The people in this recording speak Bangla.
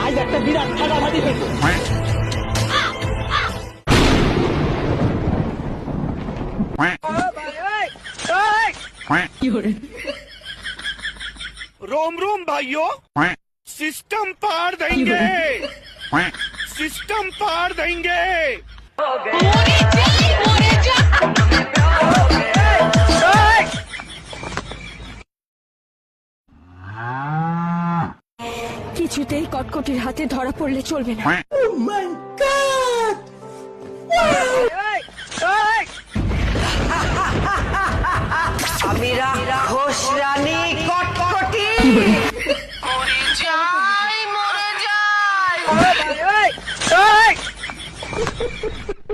আজ একটা বিরাট ফাটাফাটি হয়েছে। रोम रोम भाइयों, सिस्टम पार देंगे, सिस्टम पार देंगे। কিছুতেই কটকটির হাতে ধরা পড়লে চলবে না। আমি রাক্ষস রানী কটকটি। মরে যাই, মরে যাই।